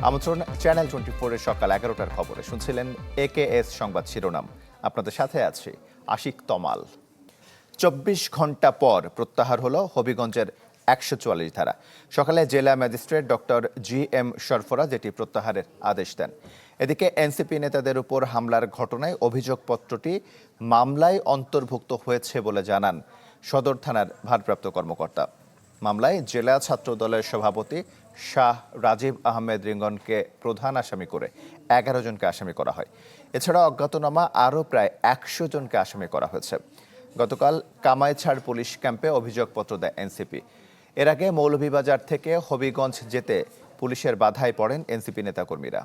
আমন্ত্রণ চ্যানেল 24 এর সকাল 11টার খবরে। শুনছিলেন একেএস সংবাদ শিরোনাম। আপনাদের সাথে আছি আশিক তমাল। 24 ঘন্টা পর প্রত্যাহার হলো হবিগঞ্জের 144 ধারা। সকালে জেলা ম্যাজিস্ট্রেট ডক্টর GM সরফরাজ এটি প্রত্যাহারের আদেশ দেন। এদিকে এনসিপি নেতাদের উপর হামলার ঘটনায় অভিযোগপত্রটি মামলায় অন্তর্ভুক্ত হয়েছে বলে জানান সদর থানার ভারপ্রাপ্ত কর্মকর্তা। মামলায় জেলা ছাত্র দলের সভাপতি শাহ রাজীব আহমেদ রিঙ্গনকে প্রধান আসামি করে 11 জনকে আসামি করা হয়। এছাড়া অজ্ঞাতনামা আরও প্রায় 100 জনকে আসামি করা হয়েছে। গতকাল কামাইছাড় পুলিশ ক্যাম্পে অভিযোগপত্র দেয় এনসিপি। এর আগে মৌলভীবাজার থেকে হবিগঞ্জ যেতে পুলিশের বাধায় পড়েন এনসিপি নেতাকর্মীরা।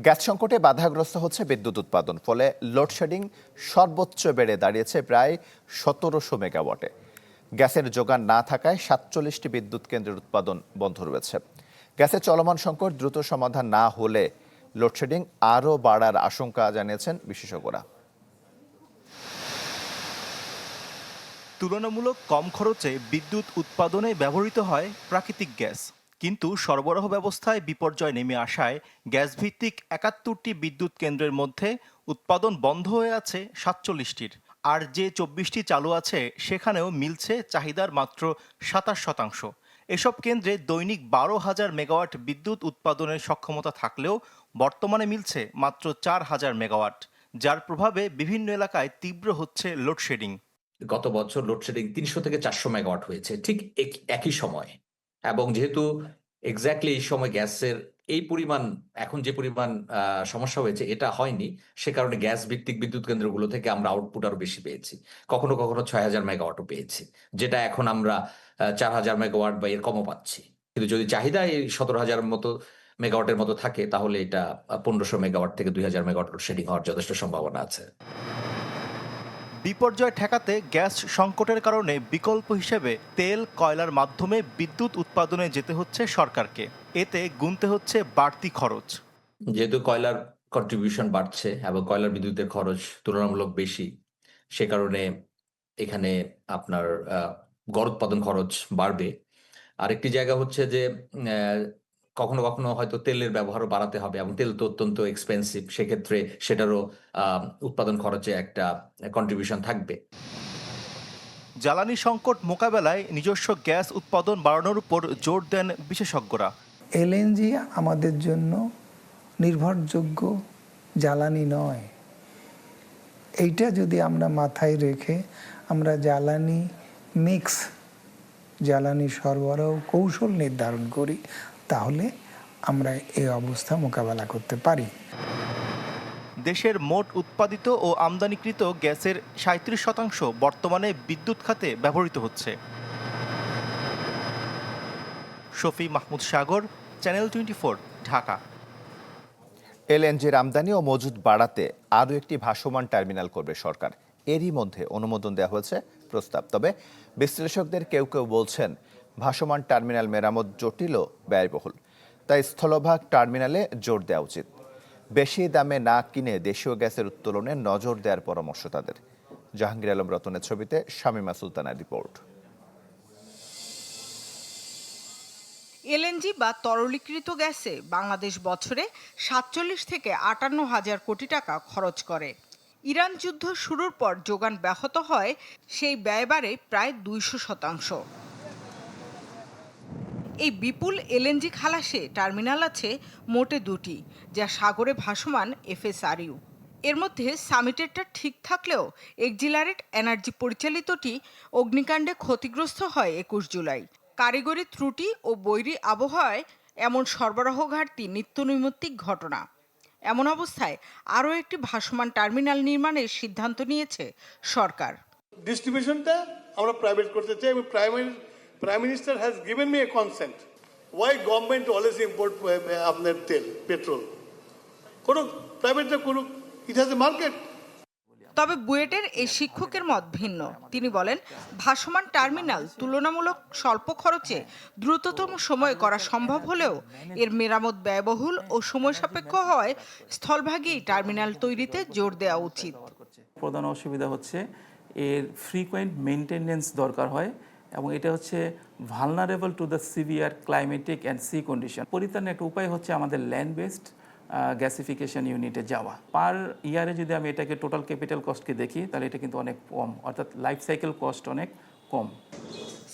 গ্যাস সংকটে বাধাগ্রস্ত হচ্ছে বিদ্যুৎ উৎপাদন, ফলে লোডশেডিং সর্বোচ্চ বেড়ে দাঁড়িয়েছে প্রায় 1700 মেগাওয়াটে। গ্যাসের যোগান না থাকায় 47টি বিদ্যুৎ কেন্দ্রের উৎপাদন বন্ধ রয়েছে। গ্যাসের চলমান সংকট দ্রুত সমাধান না হলে লোডশেডিং আরও বাড়ার আশঙ্কা জানিয়েছেন বিশেষজ্ঞরা। তুলনামূলক কম খরচে বিদ্যুৎ উৎপাদনে ব্যবহৃত হয় প্রাকৃতিক গ্যাস, কিন্তু সরবরাহ ব্যবস্থায় বিপর্যয় নেমে আসায় গ্যাস ভিত্তিক 71টি বিদ্যুৎ কেন্দ্রের মধ্যে উৎপাদন বন্ধ হয়ে আছে 47টির। আর যে 24টি চালু আছে সেখানেও মিলছে চাহিদার মাত্র 27%। এসব কেন্দ্রে দৈনিক 12,000 মেগাওয়াট বিদ্যুৎ উৎপাদনের সক্ষমতা থাকলেও বর্তমানে মিলছে মাত্র 4,000 মেগাওয়াট, যার প্রভাবে বিভিন্ন এলাকায় তীব্র হচ্ছে লোডশেডিং। গত বছর লোডশেডিং 300 থেকে 400 মেগাওয়াট হয়েছে ঠিক একই সময়, এবং যেহেতু এক্স্যাক্টলি এই সময় গ্যাসের এই পরিমাণ এখন যে পরিমাণ সমস্যা হয়েছে এটা হয়নি, সে কারণে গ্যাস ভিত্তিক বিদ্যুৎ কেন্দ্রগুলো থেকে আমরা আউটপুট আরো বেশি পেয়েছি। কখনো কখনো 6,000 মেগাওয়াটও পেয়েছি, যেটা এখন আমরা 4,000 মেগাওয়াট বা এর কমও পাচ্ছি। কিন্তু যদি চাহিদা এই 17,000 মতো মেগাওয়াটের মতো থাকে তাহলে এটা 1,500 মেগাওয়াট থেকে 2,000 মেগাওয়াট লোডশেডিং হওয়ার যথেষ্ট সম্ভাবনা আছে। বিপর্যয় ঠেকাতে গ্যাস সংকটের কারণে বিকল্প হিসেবে তেল কয়লার মাধ্যমে বিদ্যুৎ উৎপাদনে যেতে হচ্ছে সরকারকে। এতে গুনতে হচ্ছে বাড়তি খরচ। যেহেতু কয়লার কন্ট্রিবিউশন বাড়ছে এবং কয়লার বিদ্যুতের খরচ তুলনামূলক বেশি, সে কারণে এখানে আপনার গড় উৎপাদন খরচ বাড়বে। আরেকটি জায়গা হচ্ছে যে কখনো কখনো হয়তো তেলের ব্যবহারও বাড়াতে হবে, এবং তেল তো অত্যন্ত এক্সপেন্সিভ, সেক্ষেত্রে সেটারও উৎপাদন খরচে একটা কন্ট্রিবিউশন থাকবে। জ্বালানি সংকট মোকাবেলায় নিজস্ব গ্যাস উৎপাদন বাড়ানোর উপর জোর দেন বিশেষজ্ঞরা। এলএনজি আমাদের জন্য নির্ভরযোগ্য জ্বালানি নয়। এইটা যদি আমরা মাথায় রেখে আমরা জ্বালানি মিক্স, জ্বালানি সরবরাহ কৌশল নির্ধারণ করি, তাহলে আমরা এই অবস্থা মোকাবেলা করতে পারি। দেশের মোট উৎপাদিত ও আমদানিকৃত গ্যাসের 37% বর্তমানে বিদ্যুৎ খাতে ব্যবহৃত হচ্ছে। শফি মাহমুদ সাগর, চ্যানেল 24, ঢাকা। এলএনজির আমদানি ও মজুদ বাড়াতে আরও একটি ভাসমান টার্মিনাল করবে সরকার। এরই মধ্যে অনুমোদন দেওয়া হয়েছে প্রস্তাব। তবে বিশ্লেষকদের কেউ কেউ বলছেন ভাসমান টার্মিনাল মেরামত জটিল ও ব্যয়বহুল, তাই স্থলভাগ টার্মিনালে জোর দেওয়া উচিত। বেশি দামে না কিনে দেশীয় গ্যাসের উত্তোলনে নজর দেওয়ার পরামর্শ তাদের। জাহাঙ্গীর আলম রতনের ছবিতে শামীমা সুলতানার রিপোর্ট। এলএনজি বা তরলীকৃত গ্যাসে বাংলাদেশ বছরে 47 থেকে 58 হাজার কোটি টাকা খরচ করে। ইরান যুদ্ধ শুরুর পর যোগান ব্যাহত হয়, সেই ব্যয় বাড়ে প্রায় 200%। এই বিপুল এলএনজি খালাসে টার্মিনাল আছে মোটে 2টি, যা সাগরে ভাসমান FSRU। এর মধ্যে সামিটেরটা ঠিক থাকলেও এক্সিলারেট এনার্জি পরিচালিতটি অগ্নিকাণ্ডে ক্ষতিগ্রস্ত হয় 21 জুলাই। কারিগরি ত্রুটি ও বৈরী আবহাওয়ায় এমন সরবরাহ ঘাটতি নিত্যনৈমিত্তিক ঘটনা। এমন অবস্থায় আরও একটি ভাসমান টার্মিনাল নির্মাণের সিদ্ধান্ত নিয়েছে সরকার। ডিস্ট্রিবিউশনটা আমরা প্রাইভেট করতে চাই, এবং prime minister has given me a consent. Why government always import আপনার তেল, পেট্রোল? করুক, প্রাইভেটটা করুক, ইট হ্যাজ এ মার্কেট। তবে বুয়েটের এই শিক্ষকের মত ভিন্ন। তিনি বলেন, ভাসমান টার্মিনাল তুলনামূলক স্বল্প খরচে দ্রুততম সময়ে করা সম্ভব হলেও এর মেরামত ব্যয়বহুল ও সময় সাপেক্ষ হয় স্থলভাগেই টার্মিনাল তৈরিতে জোর দেওয়া উচিত। প্রধান অসুবিধা হচ্ছে এর ফ্রিকোয়েন্ট মেইনটেনেন্স দরকার হয়, এবং এটা হচ্ছে vulnerable to the severe climatic and sea condition. পরিত্রাণের একটা উপায় হচ্ছে আমাদের ল্যান্ড বেসড গ্যাসিফিকেশন ইউনিটে যাওয়া। পার ইয়ারে যদি আমি এটাকে টোটাল ক্যাপিটাল কস্টকে দেখি তাহলে এটা কিন্তু অনেক কম, অর্থাৎ লাইফ সাইকেল কস্ট অনেক কম।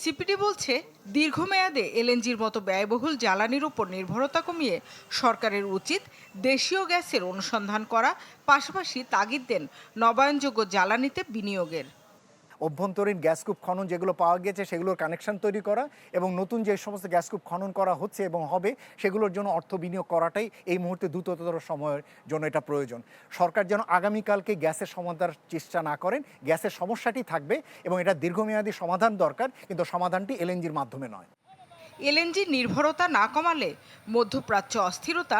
সিপিডি বলছে দীর্ঘমেয়াদে এলএনজির মতো ব্যয়বহুল জ্বালানির উপর নির্ভরতা কমিয়ে সরকারের উচিত দেশীয় গ্যাসের অনুসন্ধান করা, পাশাপাশি তাগিদ দেন নবায়নযোগ্য জ্বালানিতে বিনিয়োগের। অভ্যন্তরীণ গ্যাসকূপ খনন যেগুলো পাওয়া গেছে সেগুলোর কানেকশন তৈরি করা এবং নতুন যে সমস্ত গ্যাসকূপ খনন করা হচ্ছে এবং হবে সেগুলোর জন্য অর্থ বিনিয়োগ করাটাই এই মুহূর্তে দ্রুততর সময়ের জন্য এটা প্রয়োজন। সরকার যেন আগামীকালকে গ্যাসের সমাধান চেষ্টা না করেন, গ্যাসের সমস্যাটি থাকবে এবং এটা দীর্ঘমেয়াদী সমাধান দরকার, কিন্তু সমাধানটি এলএনজির মাধ্যমে নয়। এলএনজি নির্ভরতা না কমালে মধ্যপ্রাচ্য অস্থিরতা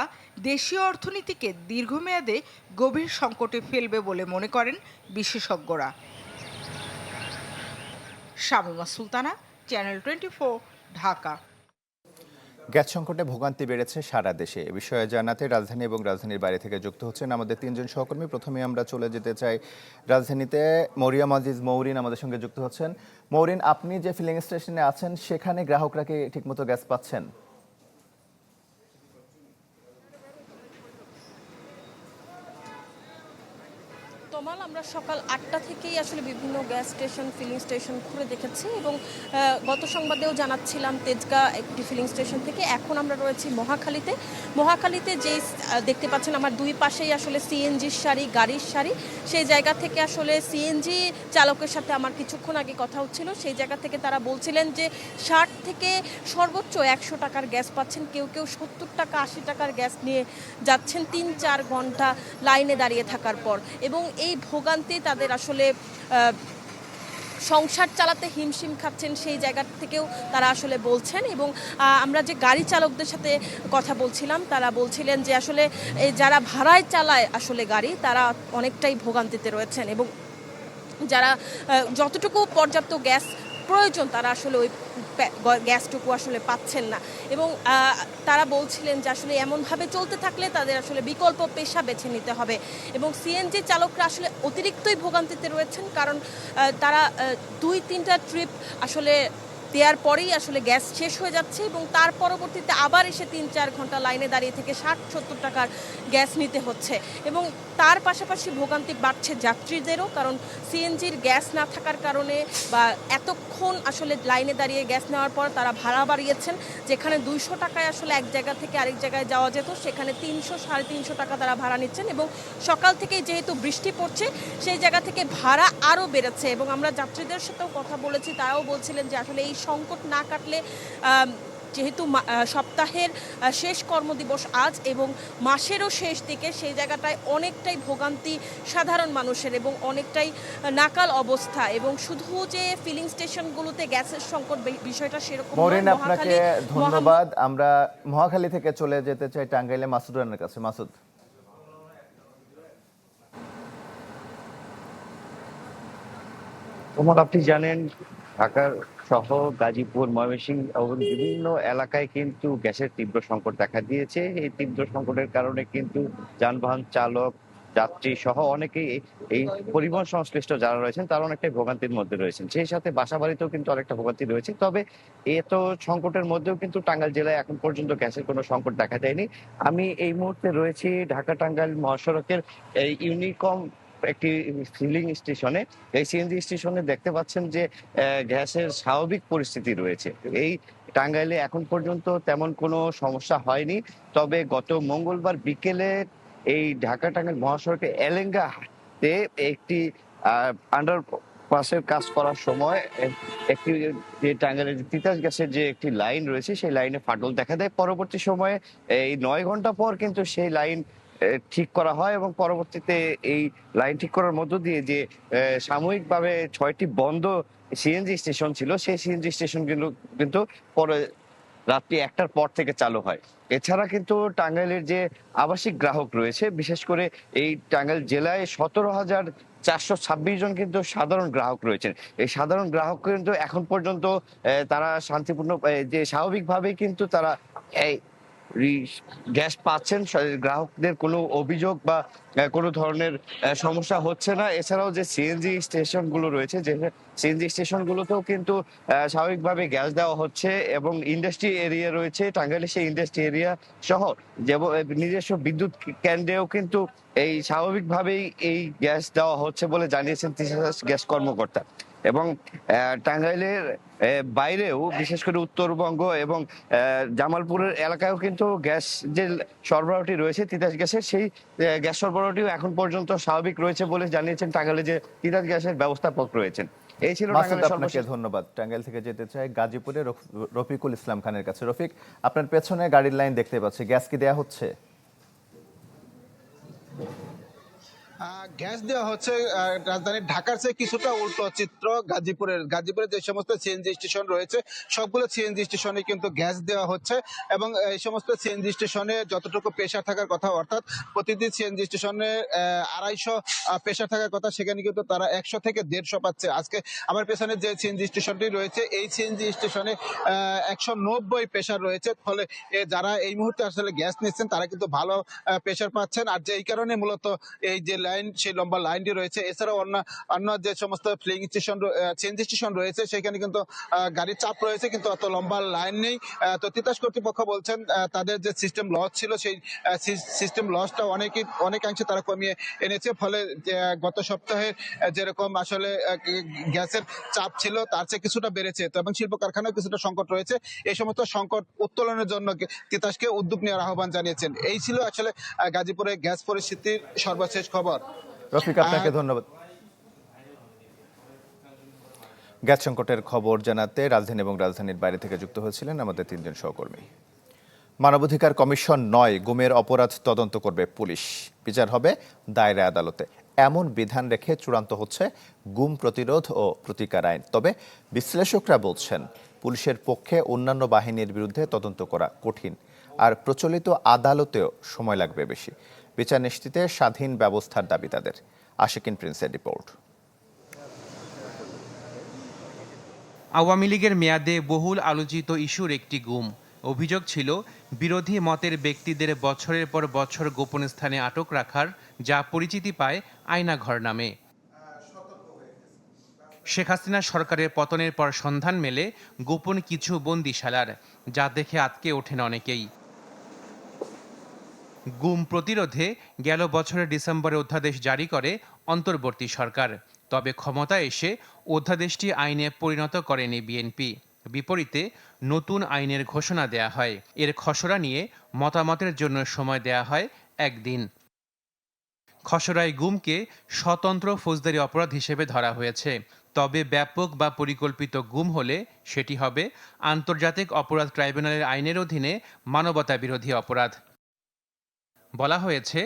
দেশীয় অর্থনীতিকে দীর্ঘমেয়াদে গভীর সংকটে ফেলবে বলে মনে করেন বিশেষজ্ঞরা। শামীমা সুলতানা, চ্যানেল 24, ঢাকা। গ্যাস সংকটে ভোগান্তি বেড়েছে সারা দেশে। এ বিষয়ে জানাতে রাজধানী এবং রাজধানীর বাইরে থেকে যুক্ত হচ্ছেন আমাদের তিনজন সহকর্মী। প্রথমে আমরা চলে যেতে চাই রাজধানীতে। মরিয়াম আজিজ মৌরিন আমাদের সঙ্গে যুক্ত হচ্ছেন। মৌরিন, আপনি যে ফিলিং স্টেশনে আছেন সেখানে গ্রাহকরা কি ঠিকমতো গ্যাস পাচ্ছেন? তমাল, আমরা সকাল 8টা থেকেই আসলে বিভিন্ন গ্যাস স্টেশন, ফিলিং স্টেশন ঘুরে দেখেছি এবং গত সংবাদেও জানাচ্ছিলাম তেজগাঁ একটি ফিলিং স্টেশন থেকে। এখন আমরা রয়েছি মহাখালীতে। মহাখালীতে যেই দেখতে পাচ্ছেন আমার দুই পাশেই আসলে সিএনজির সারি, গাড়ির সারি। সেই জায়গা থেকে আসলে সিএনজি চালকের সাথে আমার কিছুক্ষণ আগে কথা হচ্ছিল। সেই জায়গা থেকে তারা বলছিলেন যে 60 থেকে সর্বোচ্চ 100 টাকার গ্যাস পাচ্ছেন, কেউ কেউ 70 টাকা 80 টাকার গ্যাস নিয়ে যাচ্ছেন 3-4 ঘন্টা লাইনে দাঁড়িয়ে থাকার পর। এবং এই ভোগান্তি তাদের আসলে সংসার চালাতে হিমশিম খাচ্ছেন সেই জায়গা থেকেও তারা আসলে বলছেন। এবং আমরা যে গাড়ি চালকদের সাথে কথা বলছিলাম তারা বলছিলেন যে আসলে এই যারা ভাড়ায় চালায় আসলে গাড়ি, তারা অনেকটাই ভোগান্তিতে রয়েছেন এবং যারা যতটুকু পর্যাপ্ত গ্যাস প্রয়োজন তারা আসলে ওই গ্যাসটুকু আসলে পাচ্ছেন না। এবং তারা বলছিলেন যে আসলে এমনভাবে চলতে থাকলে তাদের আসলে বিকল্প পেশা বেছে নিতে হবে। এবং সিএনজি চালকরা আসলে অতিরিক্তই ভোগান্তিতে রয়েছেন, কারণ তারা 2-3টা ট্রিপ আসলে দেওয়ার পরেই আসলে গ্যাস শেষ হয়ে যাচ্ছে এবং তার পরবর্তীতে আবার এসে 3-4 ঘন্টা লাইনে দাঁড়িয়ে থেকে 60-70 টাকার গ্যাস নিতে হচ্ছে। এবং তার পাশাপাশি ভোগান্তি বাড়ছে যাত্রীদেরও, কারণ সিএনজির গ্যাস না থাকার কারণে বা এতক্ষণ আসলে লাইনে দাঁড়িয়ে গ্যাস নেওয়ার পর তারা ভাড়া বাড়িয়েছেন। যেখানে 200 টাকায় আসলে এক জায়গা থেকে আরেক জায়গায় যাওয়া যেত সেখানে 300-350 টাকা তারা ভাড়া নিচ্ছেন। এবং সকাল থেকেই যেহেতু বৃষ্টি পড়ছে সেই জায়গা থেকে ভাড়া আরও বেড়েছে। এবং আমরা যাত্রীদের সাথেও কথা বলেছি, তারাও বলছিলেন যে আসলে এই সংকট না কাটলে যেহেতু সপ্তাহের শেষ কর্মদিবস আজ এবং মাসেরও শেষ দিকে, সেই জায়গাটায় অনেকটাই ভোগান্তি সাধারণ মানুষের এবং অনেকটাই নাকাল অবস্থা। এবং শুধু যে ফিলিং স্টেশনগুলোতে গ্যাসের সংকট বিষয়টা সেরকম নয়। মৌরিন, আপনাকে ধন্যবাদ। আমরা মহাখালী থেকে চলে যেতে চাই টাঙ্গাইলে মাসুদ রানার কাছে। মাসুদ, আপনি জানেন ঢাকার সহ গাজীপুর, ময়মনসিংহ এবং বিভিন্ন এলাকায় কিন্তু গ্যাসের তীব্র সংকট দেখা দিয়েছে। এই তীব্র সংকটের কারণে কিন্তু যানবাহন চালক, যাত্রী সহ অনেকেই এই পরিবহন সংশ্লিষ্ট যারা রয়েছেন তারা অনেকটাই ভোগান্তির মধ্যে রয়েছেন। সেই সাথে বাসা বাড়িতেও কিন্তু অনেকটা ভোগান্তি রয়েছে। তবে এত সংকটের মধ্যেও কিন্তু টাঙ্গাইল জেলায় এখন পর্যন্ত গ্যাসের কোনো সংকট দেখা যায়নি। আমি এই মুহূর্তে রয়েছি ঢাকা টাঙ্গাইল মহাসড়কের এই ইউনিকম একটি ফিলিং স্টেশনে। এই সিএনজি স্টেশনে দেখতে পাচ্ছেন যে গ্যাসের স্বাভাবিক পরিস্থিতি রয়েছে। এই টাঙ্গাইলে এখন পর্যন্ত তেমন কোনো সমস্যা হয়নি। তবে গত মঙ্গলবার বিকেলে এই ঢাকা টাঙ্গাইল মহাসড়কে এলেঙ্গাতে একটি আন্ডারপাসের কাজ করার সময় একটি যে টাঙ্গাইলের তিতাস গ্যাসের যে একটি লাইন রয়েছে সেই লাইনে ফাটল দেখা দেয়। পরবর্তী সময়ে এই 9 ঘন্টা পর কিন্তু সেই লাইন ঠিক করা হয় এবং পরবর্তীতে এই লাইন ঠিক করার মধ্য দিয়ে যে সাময়িকভাবে 6টি বন্ধ সিএনজি স্টেশন ছিল সেই সিএনজি স্টেশনগুলো কিন্তু পরে রাত্রি 1টার পর থেকে চালু হয়। এছাড়া কিন্তু টাঙ্গাইলের যে আবাসিক গ্রাহক রয়েছে, বিশেষ করে এই টাঙ্গাইল জেলায় 17,426 জন কিন্তু সাধারণ গ্রাহক রয়েছেন। এই সাধারণ গ্রাহক কিন্তু এখন পর্যন্ত তারা শান্তিপূর্ণ যে স্বাভাবিকভাবে কিন্তু তারা এই গ্যাস পাচ্ছেন, গ্রাহকদের কোনো অভিযোগ বা কোনো ধরনের সমস্যা হচ্ছে না। এছাড়াও যে সিএনজি স্টেশনগুলো রয়েছে, যে সিএনজি স্টেশনগুলোতেও কিন্তু স্বাভাবিকভাবে গ্যাস দেওয়া হচ্ছে এবং ইন্ডাস্ট্রি এরিয়া রয়েছে টাঙ্গাইলে, সেই ইন্ডাস্ট্রি এরিয়া সহ যেমন নিজস্ব বিদ্যুৎ কেন্দ্রেও কিন্তু এই স্বাভাবিকভাবেই এই গ্যাস দেওয়া হচ্ছে বলে জানিয়েছেন তিতাস গ্যাস কর্মকর্তা। এবং টাঙ্গাইলের বাইরেও বিশেষ করে উত্তরবঙ্গ এবং জামালপুরের এলাকায়ও কিন্তু গ্যাস যে সরবরাহটি রয়েছে তিতাস গ্যাসের, সেই গ্যাস সরবরাহটিও এখন পর্যন্ত স্বাভাবিক রয়েছে বলে জানিয়েছেন টাঙ্গাইলে যে তিতাস গ্যাসের ব্যবস্থাপক রয়েছেন। এই ছিল মাসুদ, টাঙ্গাইলের আপনাকে সর্বশেষ। ধন্যবাদ। টাঙ্গাইল থেকে যেতে চাই গাজীপুরে রফিকুল ইসলাম খানের কাছে। রফিক, আপনার পেছনে গাড়ির লাইন দেখতে পাচ্ছি, গ্যাস কি দেয়া হচ্ছে? গ্যাস দেওয়া হচ্ছে রাজধানী ঢাকার চেয়ে কিছুটা উল্টো চিত্র। গাজীপুরের যে সমস্ত সিএনজি স্টেশন রয়েছে সবগুলো সিএনজি স্টেশনে কিন্তু গ্যাস দেওয়া হচ্ছে এবং এই সমস্ত সিএনজি স্টেশনে যতটুকু প্রেসার থাকার কথা, অর্থাৎ প্রতিটি সিএনজি স্টেশনে 250 প্রেসার থাকার কথা, সেখানে কিন্তু তারা 100 থেকে 150 পাচ্ছে। আজকে আমার পেছনে যে সিএনজি স্টেশনটি রয়েছে এই সিএনজি স্টেশনে 190 প্রেসার রয়েছে। ফলে যারা এই মুহূর্তে আসলে গ্যাস নিচ্ছেন তারা কিন্তু ভালো প্রেসার পাচ্ছেন। আর যে এই কারণে মূলত এই যে লাইন, সেই লম্বা লাইনটি রয়েছে। এছাড়াও অন্য যে সমস্ত ফিলিং স্টেশন, সিএনজি স্টেশন রয়েছে সেখানে কিন্তু গাড়ির চাপ রয়েছে, কিন্তু অত লম্বা লাইন নেই। তো তিতাস কর্তৃপক্ষ বলছেন তাদের যে সিস্টেম লস ছিল সেই সিস্টেম লসটা অনেকাংশে তারা কমিয়ে এনেছে। ফলে গত সপ্তাহে যেরকম আসলে গ্যাসের চাপ ছিল তার চেয়ে কিছুটা বেড়েছে। তো এবং শিল্প কারখানায় কিছুটা সংকট রয়েছে। এই সমস্ত সংকট উত্তোলনের জন্য তিতাসকে উদ্যোগ নেওয়ার আহ্বান জানিয়েছেন। এই ছিল আসলে গাজীপুরে গ্যাস পরিস্থিতির সর্বশেষ খবর। রফিক, আপনাকে ধন্যবাদ। গ্যাস সংকটের খবর জানাতে রাজধানী এবং রাজধানীর বাইরে থেকে যুক্ত হয়েছিলেন আমাদের 3 জন সহকর্মী। মানবাধিকার কমিশন নয়, গুমের অপরাধ তদন্ত করবে পুলিশ, বিচার হবে দায়রা আদালতে, এমন বিধান রেখে চূড়ান্ত হচ্ছে গুম প্রতিরোধ ও প্রতিকার আইন। তবে বিশ্লেষকরা বলছেন পুলিশের পক্ষে অন্যান্য বাহিনীর বিরুদ্ধে তদন্ত করা কঠিন, আর প্রচলিত আদালতেও সময় লাগবে বেশি। বিচার নিশ্চিতে স্বাধীন ব্যবস্থার দাবি তাদের। আশিকিন প্রিন্সের রিপোর্ট। আওয়ামী লীগের মেয়াদে বহুল আলোচিত ইস্যুর একটি গুম। অভিযোগ ছিল বিরোধী মতের ব্যক্তিদের বছরের পর বছর গোপন স্থানে আটক রাখার, যা পরিচিতি পায় আয়নাঘর নামে। শেখ হাসিনা সরকারের পতনের পর সন্ধান মেলে গোপন কিছু বন্দিশালার, যা দেখে আটকে ওঠেন অনেকেই। গুম প্রতিরোধে গেল বছরের ডিসেম্বরে অধ্যাদেশ জারি করে অন্তর্বর্তী সরকার। তবে ক্ষমতা এসে অধ্যাদেশটি আইনে পরিণত করেনি বিএনপি। বিপরীতে নতুন আইনের ঘোষণা দেয়া হয়। এর খসড়া নিয়ে মতামতের জন্য সময় দেয়া হয় 1 দিন। খসড়ায় গুমকে স্বতন্ত্র ফৌজদারি অপরাধ হিসেবে ধরা হয়েছে। তবে ব্যাপক বা পরিকল্পিত গুম হলে সেটি হবে আন্তর্জাতিক অপরাধ ট্রাইব্যুনালের আইনের অধীনে মানবতা বিরোধী অপরাধ। বলা হয়েছে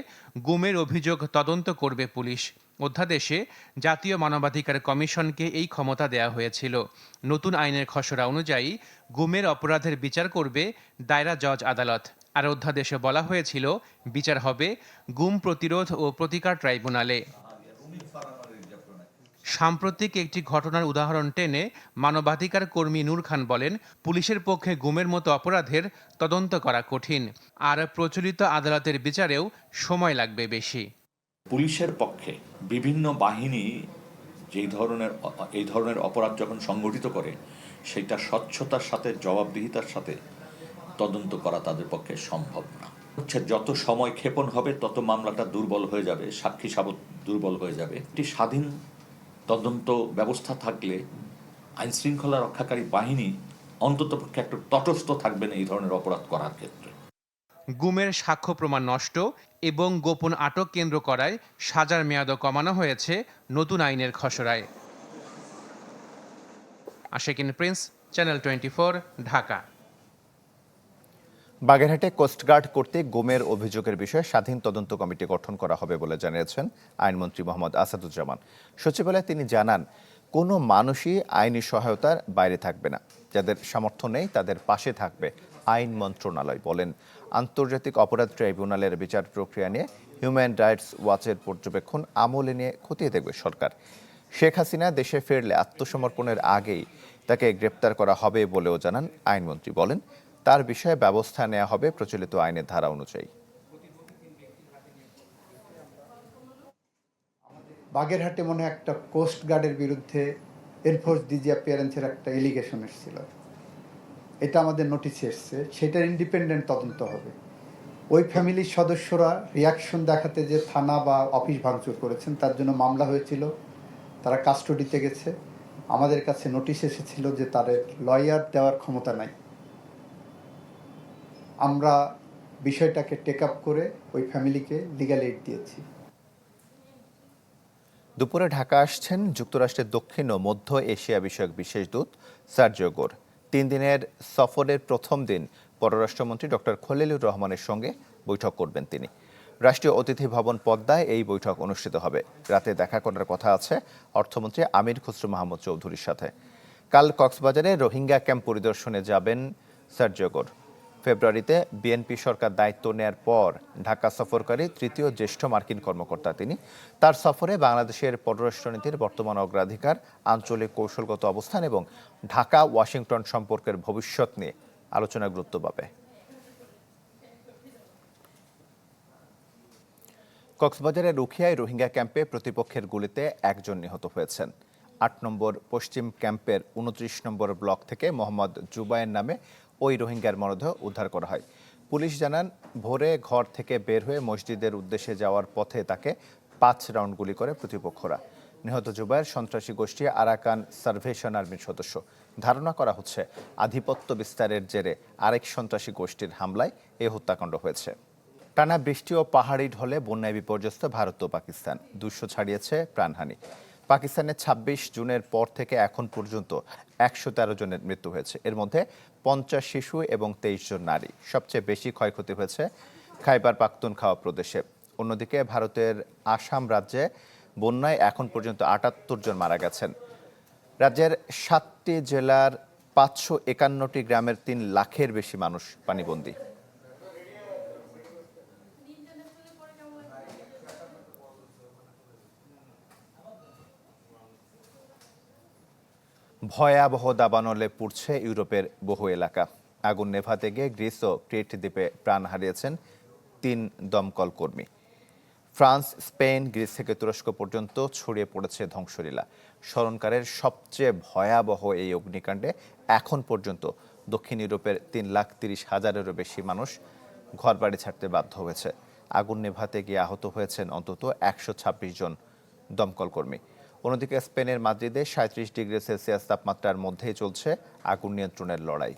গুমের অভিযোগ তদন্ত করবে পুলিশ। অধ্যাদেশে জাতীয় মানবাধিকার কমিশনকে এই ক্ষমতা দেয়া হয়েছিল। নতুন আইনের খসড়া অনুযায়ী গুমের অপরাধের বিচার করবে দায়রা জজ আদালত। আর অধ্যাদেশে বলা হয়েছিল বিচার হবে গুম প্রতিরোধ ও প্রতিকার ট্রাইব্যুনালে। সাম্প্রতিক একটি ঘটনার উদাহরণ টেনে মানবাধিকার কর্মী নূর খান বলেন, পুলিশের পক্ষে গুমের মতো অপরাধের তদন্ত করা কঠিন, আর প্রচলিত আদালতের বিচারেও সময় লাগবে বেশি। পুলিশের পক্ষে বিভিন্ন বাহিনী এই ধরনের অপরাধ যখন সংগঠিত করে, সেটা স্বচ্ছতার সাথে, জবাবদিহিতার সাথে তদন্ত করা তাদের পক্ষে সম্ভব না। যত সময় ক্ষেপণ হবে তত মামলাটা দুর্বল হয়ে যাবে, সাক্ষী সাবত দুর্বল হয়ে যাবে। একটি স্বাধীন তদন্ত ব্যবস্থা থাকলে আইন শৃঙ্খলা রক্ষাকারী বাহিনী অন্ততপক্ষে একটু তটস্থ থাকবে না এই ধরনের অপরাধ করার ক্ষেত্রে। গুমের সাক্ষ্য প্রমাণ নষ্ট এবং গোপন আটক কেন্দ্র করায় সাজার মেয়াদও কমানো হয়েছে নতুন আইনের খসড়ায়। Ashikin Prince, channel 24, Dhaka. বাগেরহাটে কোস্টগার্ড কর্তৃক গুমের অভিযোগের বিষয়ে স্বাধীন তদন্ত কমিটি গঠন করা হবে বলে জানিয়েছেন আইনমন্ত্রী মোহাম্মদ আসাদুজ্জামান। সচিবালয়ে তিনি জানান, কোনো মানুষই আইনি সহায়তার বাইরে থাকবে না। যাদের সামর্থ্য নেই তাদের পাশে থাকবে আইন মন্ত্রণালয়। বলেন, আন্তর্জাতিক অপরাধ ট্রাইব্যুনালের বিচার প্রক্রিয়া নিয়ে হিউম্যান রাইটস ওয়াচের পর্যবেক্ষণ আমলে নিয়ে খতিয়ে দেখবে সরকার। শেখ হাসিনা দেশে ফিরলে আত্মসমর্পণের আগেই তাকে গ্রেপ্তার করা হবে বলেও জানান আইনমন্ত্রী। বলেন, তার বিষয়ে ব্যবস্থা নেওয়া হবে প্রচলিত আইনের ধারা অনুযায়ী। বাগেরহাটে মনে হয় একটা কোস্ট গার্ডের বিরুদ্ধে এনফোর্স ডিসঅ্যাপিয়ারেন্সের একটা এলিগেশন এসেছিল, এটা আমাদের নোটিশে এসছে, সেটার ইন্ডিপেন্ডেন্ট তদন্ত হবে। ওই ফ্যামিলির সদস্যরা রিয়াকশন দেখাতে যে থানা বা অফিস ভাঙচুর করেছেন তার জন্য মামলা হয়েছিল, তারা কাস্টডিতে গেছে। আমাদের কাছে নোটিশ এসেছিল যে তাদের লয়ার দেওয়ার ক্ষমতা নাই। আমরা বিষয়টাকে টেক আপ করে ওই ফ্যামিলিকে লিগ্যাল এইড দিয়েছি। দুপুরে ঢাকা আসছেন যুক্তরাষ্ট্রের দক্ষিণ ও মধ্য এশিয়া বিষয়ক বিশেষ দূত সার্জিও গোর। 3 দিনের সফরের প্রথম দিন পররাষ্ট্রমন্ত্রী ডক্টর খলিলুর রহমানের সঙ্গে বৈঠক করবেন তিনি। রাষ্ট্রীয় অতিথি ভবন পদ্মায় এই বৈঠক অনুষ্ঠিত হবে। রাতে দেখা করার কথা আছে অর্থমন্ত্রী আমির খসরু মাহমুদ চৌধুরীর সাথে। কাল কক্সবাজারে রোহিঙ্গা ক্যাম্প পরিদর্শনে যাবেন সার্জিও গোর। ফেব্রুয়ারিতে বিএনপি সরকার দায়িত্ব নেয়ার পর ঢাকা সফরকারী তৃতীয় জ্যেষ্ঠ মার্কিন কর্মকর্তা তিনি। তার সফরে বাংলাদেশের পররাষ্ট্রনীতির বর্তমান অগ্রাধিকার, আঞ্চলিক কৌশলগত অবস্থান এবং ঢাকা ওয়াশিংটন সম্পর্কের ভবিষ্যৎ নিয়ে আলোচনা গুরুত্ব পাবে। কক্সবাজারের রুখিয়ায় রোহিঙ্গা ক্যাম্পে প্রতিপক্ষের গুলিতে একজন নিহত হয়েছেন। 8 নম্বর পশ্চিম ক্যাম্পের 29 নম্বর ব্লক থেকে মোহাম্মদ জুবায়ের নামে ওই রোহিঙ্গার মরদেহ উদ্ধার করা হয়। পুলিশ জানান, ভোরে ঘর থেকে বের হয়ে মসজিদের উদ্দেশ্যে যাওয়ার পথে তাকে 5 রাউন্ড গুলি করে প্রতিপক্ষরা। নিহত জুবায়ের সন্ত্রাসী গোষ্ঠী আরাকান সালভেশন আর্মির সদস্য। ধারণা করা হচ্ছে আধিপত্য বিস্তারের জেরে আরেক সন্ত্রাসী গোষ্ঠীর হামলায় এই হত্যাকাণ্ড হয়েছে। টানা বৃষ্টি ও পাহাড়ি ঢলে বন্যায় বিপর্যস্ত ভারত ও পাকিস্তান। 200 ছাড়িয়েছে প্রাণহানি। পাকিস্তানে 26 জুনের পর থেকে এখন পর্যন্ত 113 জনের মৃত্যু হয়েছে। এর মধ্যে 50 শিশু এবং 23 জন নারী। সবচেয়ে বেশি ক্ষয়ক্ষতি হয়েছে খাইবার পাখতুনখাওয়া প্রদেশে। অন্যদিকে ভারতের আসাম রাজ্যে বন্যায় এখন পর্যন্ত 78 জন মারা গেছেন। রাজ্যের 7টি জেলার 551টি গ্রামের 3 লাখের বেশি মানুষ পানিবন্দী। ভয়াবহ দাবানলে পুড়ছে ইউরোপের বহু এলাকা। আগুন নেভাতে গিয়ে গ্রিস ও ক্রিট দ্বীপে প্রাণ হারিয়েছেন 3 দমকল কর্মী। ফ্রান্স, স্পেন, গ্রিস থেকে তুরস্ক পর্যন্ত ছড়িয়ে পড়েছে ধ্বংসলীলা। স্মরণকালের সবচেয়ে ভয়াবহ এই অগ্নিকাণ্ডে এখন পর্যন্ত দক্ষিণ ইউরোপের 3,30,000-এরও বেশি মানুষ ঘরবাড়ি ছাড়তে বাধ্য হয়েছে। আগুন নেভাতে গিয়ে আহত হয়েছেন অন্তত 126 জন দমকল কর্মী। অন্যদিকে স্পেনের মাদ্রিদে 37 ডিগ্রি সেলসিয়াস তাপমাত্রার মধ্যেই চলছে আগুন নিয়ন্ত্রণের লড়াই।